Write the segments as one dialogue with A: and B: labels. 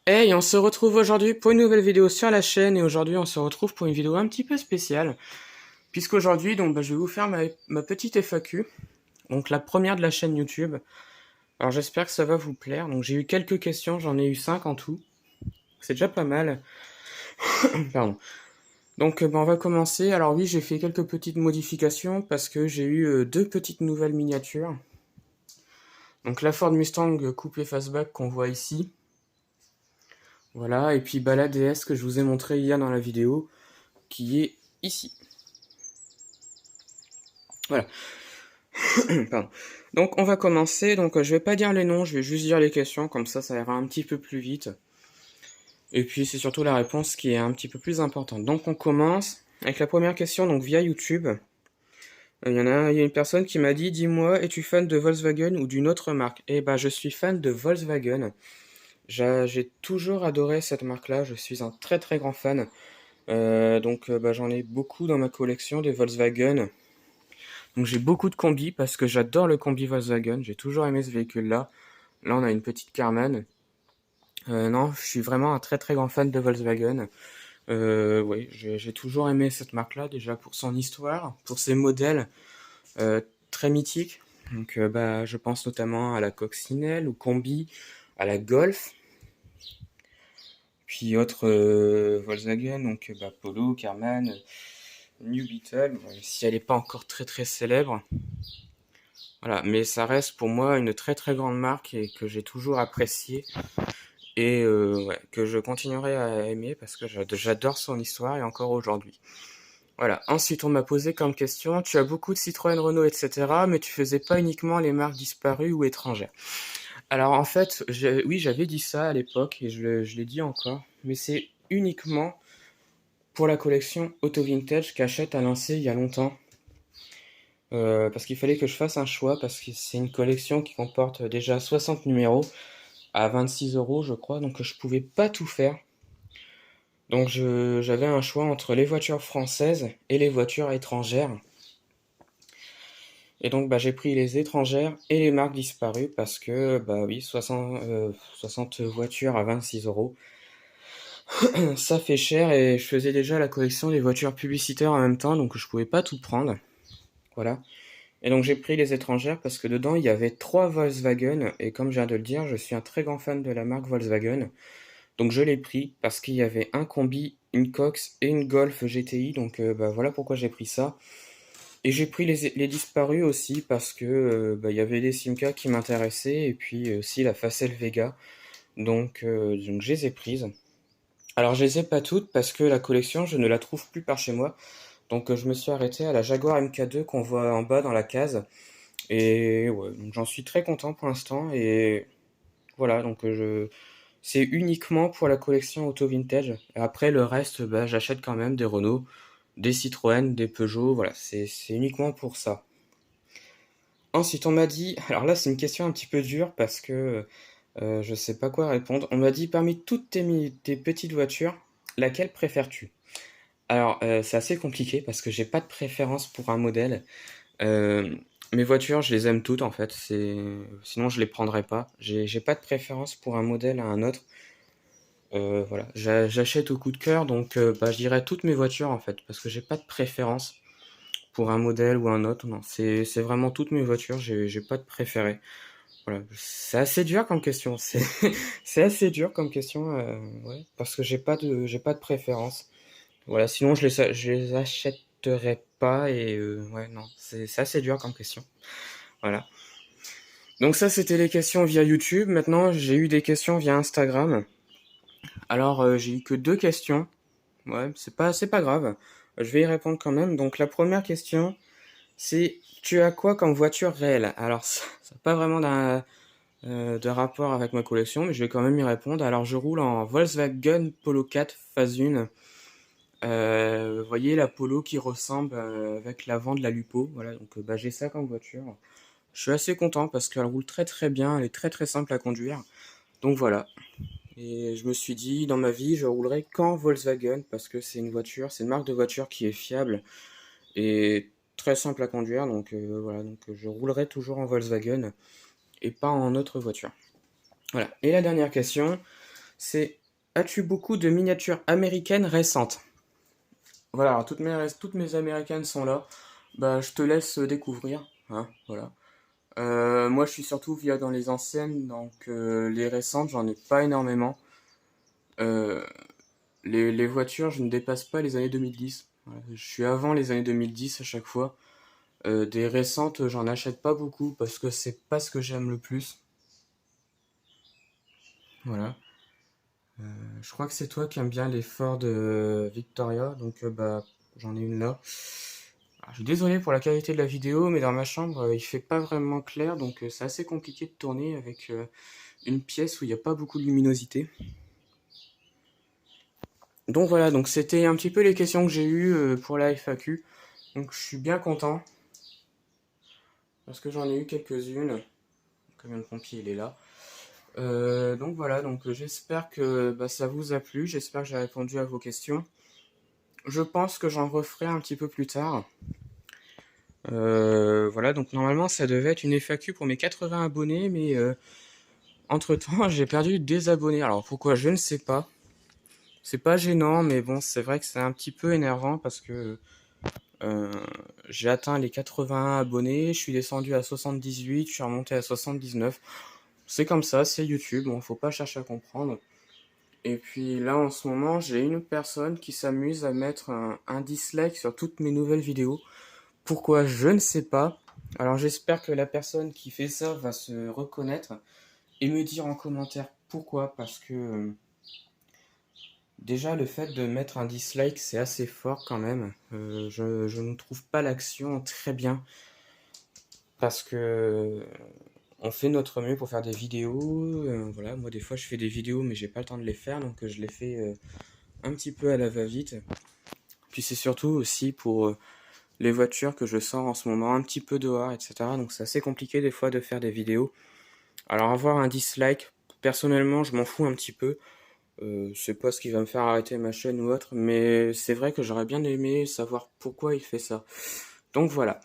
A: Hey, on se retrouve aujourd'hui pour une nouvelle vidéo sur la chaîne et aujourd'hui on se retrouve pour une vidéo un petit peu spéciale puisqu'aujourd'hui je vais vous faire ma petite FAQ, donc la première de la chaîne YouTube. Alors j'espère que ça va vous plaire. Donc j'ai eu quelques questions, j'en ai eu 5 en tout. C'est déjà pas mal. Pardon. Donc on va commencer. Alors oui, j'ai fait quelques petites modifications parce que j'ai eu deux petites nouvelles miniatures. Donc la Ford Mustang coupé fastback qu'on voit ici. Voilà, et puis la DS que je vous ai montré hier dans la vidéo, qui est ici. Voilà. Pardon. Donc on va commencer, donc je vais pas dire les noms, je vais juste dire les questions, comme ça ira un petit peu plus vite. Et puis c'est surtout la réponse qui est un petit peu plus importante. Donc on commence avec la première question, donc via YouTube. Il y a une personne qui m'a dit, dis-moi, es-tu fan de Volkswagen ou d'une autre marque? Eh ben je suis fan de Volkswagen. J'ai toujours adoré cette marque-là, je suis un très très grand fan. J'en ai beaucoup dans ma collection des Volkswagen. Donc j'ai beaucoup de combis parce que j'adore le combi Volkswagen, j'ai toujours aimé ce véhicule-là. Là on a une petite Carman. Non, je suis vraiment un très très grand fan de Volkswagen. Oui, j'ai toujours aimé cette marque-là, déjà pour son histoire, pour ses modèles euh, très mythiques. Je pense notamment à la Coccinelle, au Combi, à la Golf, puis autres Volkswagen, Polo, Carman, New Beetle, même si elle n'est pas encore très très célèbre. Voilà, mais ça reste pour moi une très très grande marque et que j'ai toujours appréciée et que je continuerai à aimer parce que j'adore son histoire et encore aujourd'hui. Voilà. Ensuite, on m'a posé comme question, tu as beaucoup de Citroën, Renault, etc., mais tu faisais pas uniquement les marques disparues ou étrangères. Alors en fait, oui, j'avais dit ça à l'époque et je l'ai dit encore, mais c'est uniquement pour la collection Auto Vintage qu'Hachette a lancé il y a longtemps. Parce qu'il fallait que je fasse un choix, parce que c'est une collection qui comporte déjà 60 numéros à 26 euros, je crois, donc je pouvais pas tout faire. Donc j'avais un choix entre les voitures françaises et les voitures étrangères. Et j'ai pris les étrangères et les marques disparues parce que, bah oui, 60 voitures à 26 euros, ça fait cher et je faisais déjà la collection des voitures publicitaires en même temps, donc je pouvais pas tout prendre. Voilà. Et donc j'ai pris les étrangères parce que dedans il y avait trois Volkswagen et comme je viens de le dire, je suis un très grand fan de la marque Volkswagen. Donc je l'ai pris parce qu'il y avait un combi, une Cox et une Golf GTI. Voilà pourquoi j'ai pris ça. Et j'ai pris les disparus aussi parce que il y avait des Simca qui m'intéressaient et puis aussi la Facel Vega. Donc je les ai prises. Alors je les ai pas toutes parce que la collection je ne la trouve plus par chez moi. Donc je me suis arrêté à la Jaguar MK2 qu'on voit en bas dans la case. Et ouais, donc j'en suis très content pour l'instant. Et voilà, c'est uniquement pour la collection auto vintage. Et après le reste, j'achète quand même des Renault, des Citroën, des Peugeot. Voilà, c'est uniquement pour ça. Ensuite, on m'a dit, alors là c'est une question un petit peu dure parce que je sais pas quoi répondre. On m'a dit parmi toutes tes petites voitures, laquelle préfères-tu? Alors c'est assez compliqué parce que j'ai pas de préférence pour un modèle. Euh, Mes voitures, je les aime toutes en fait. Sinon, je les prendrais pas. J'ai pas de préférence pour un modèle à un autre. Voilà, j'achète au coup de cœur, je dirais toutes mes voitures en fait, parce que j'ai pas de préférence pour un modèle ou un autre. Non, c'est vraiment toutes mes voitures. J'ai pas de préféré. Voilà, c'est assez dur comme question. C'est c'est assez dur comme question, ouais, parce que j'ai pas de préférence. Voilà, sinon je les achèterais pas et ouais, non, c'est assez dur comme question. Voilà. Donc ça, c'était les questions via YouTube. Maintenant, j'ai eu des questions via Instagram. Alors, j'ai eu que deux questions. Ouais, c'est pas grave. Je vais y répondre quand même. Donc la première question, c'est tu as quoi comme voiture réelle? Alors ça n'a pas vraiment de rapport avec ma collection, mais je vais quand même y répondre. Alors je roule en Volkswagen Polo 4 phase 1. Vous voyez la Polo qui ressemble avec l'avant de la Lupo. Voilà, j'ai ça comme voiture. Je suis assez content parce qu'elle roule très très bien, elle est très très simple à conduire. Donc voilà. Et je me suis dit, dans ma vie, je roulerai qu'en Volkswagen parce que c'est une marque de voiture qui est fiable et très simple à conduire. Je roulerai toujours en Volkswagen et pas en autre voiture. Voilà. Et la dernière question, c'est as-tu beaucoup de miniatures américaines récentes? Voilà, alors toutes mes américaines sont là. Bah, je te laisse découvrir, hein, voilà. Moi, je suis surtout via dans les anciennes, donc les récentes, j'en ai pas énormément. Euh, les voitures, je ne dépasse pas les années 2010. Voilà, je suis avant les années 2010 à chaque fois. Des récentes, j'en achète pas beaucoup parce que c'est pas ce que j'aime le plus. Voilà. Je crois que c'est toi qui aimes bien les Ford Victoria, donc bah j'en ai une là. Alors, je suis désolé pour la qualité de la vidéo, mais dans ma chambre il fait pas vraiment clair, donc c'est assez compliqué de tourner avec une pièce où il n'y a pas beaucoup de luminosité. Donc voilà, donc c'était un petit peu les questions que j'ai eues pour la FAQ. Donc je suis bien content parce que j'en ai eu quelques-unes. Le camion de pompier il est là. Donc voilà, donc j'espère que bah, ça vous a plu, j'espère que j'ai répondu à vos questions. Je pense que j'en referai un petit peu plus tard. Voilà, donc normalement ça devait être une FAQ pour mes 80 abonnés, mais entre-temps j'ai perdu des abonnés. Alors pourquoi, je ne sais pas. C'est pas gênant, mais bon, c'est vrai que c'est un petit peu énervant parce que euh, j'ai atteint les 80 abonnés, je suis descendu à 78, je suis remonté à 79. C'est comme ça, c'est YouTube, bon, faut pas chercher à comprendre. Et puis là, en ce moment, j'ai une personne qui s'amuse à mettre un dislike sur toutes mes nouvelles vidéos. Pourquoi, je ne sais pas. Alors j'espère que la personne qui fait ça va se reconnaître et me dire en commentaire pourquoi. Parce que déjà le fait de mettre un dislike, c'est assez fort quand même. Je ne trouve pas l'action très bien. Parce que on fait notre mieux pour faire des vidéos. Voilà, moi des fois je fais des vidéos mais j'ai pas le temps de les faire. Donc je les fais un petit peu à la va-vite. Puis c'est surtout aussi pour les voitures que je sors en ce moment un petit peu dehors, etc. Donc c'est assez compliqué des fois de faire des vidéos. Alors avoir un dislike, personnellement je m'en fous un petit peu. C'est pas ce qui va me faire arrêter ma chaîne ou autre, mais c'est vrai que j'aurais bien aimé savoir pourquoi il fait ça. Donc voilà.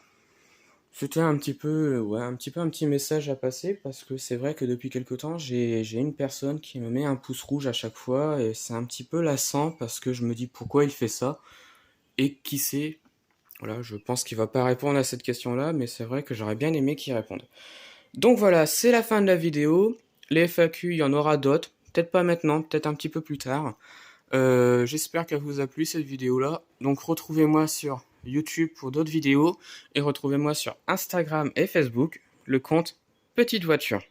A: C'était un petit peu, ouais, un petit message à passer parce que c'est vrai que depuis quelque temps j'ai une personne qui me met un pouce rouge à chaque fois et c'est un petit peu lassant parce que je me dis pourquoi il fait ça et qui sait. Voilà, je pense qu'il va pas répondre à cette question-là, mais c'est vrai que j'aurais bien aimé qu'il réponde. Donc voilà, c'est la fin de la vidéo. Les FAQ, il y en aura d'autres. Peut-être pas maintenant, peut-être un petit peu plus tard. J'espère qu'elle vous a plu cette vidéo-là. Donc retrouvez-moi sur YouTube pour d'autres vidéos. Et retrouvez-moi sur Instagram et Facebook, le compte Petite Voiture.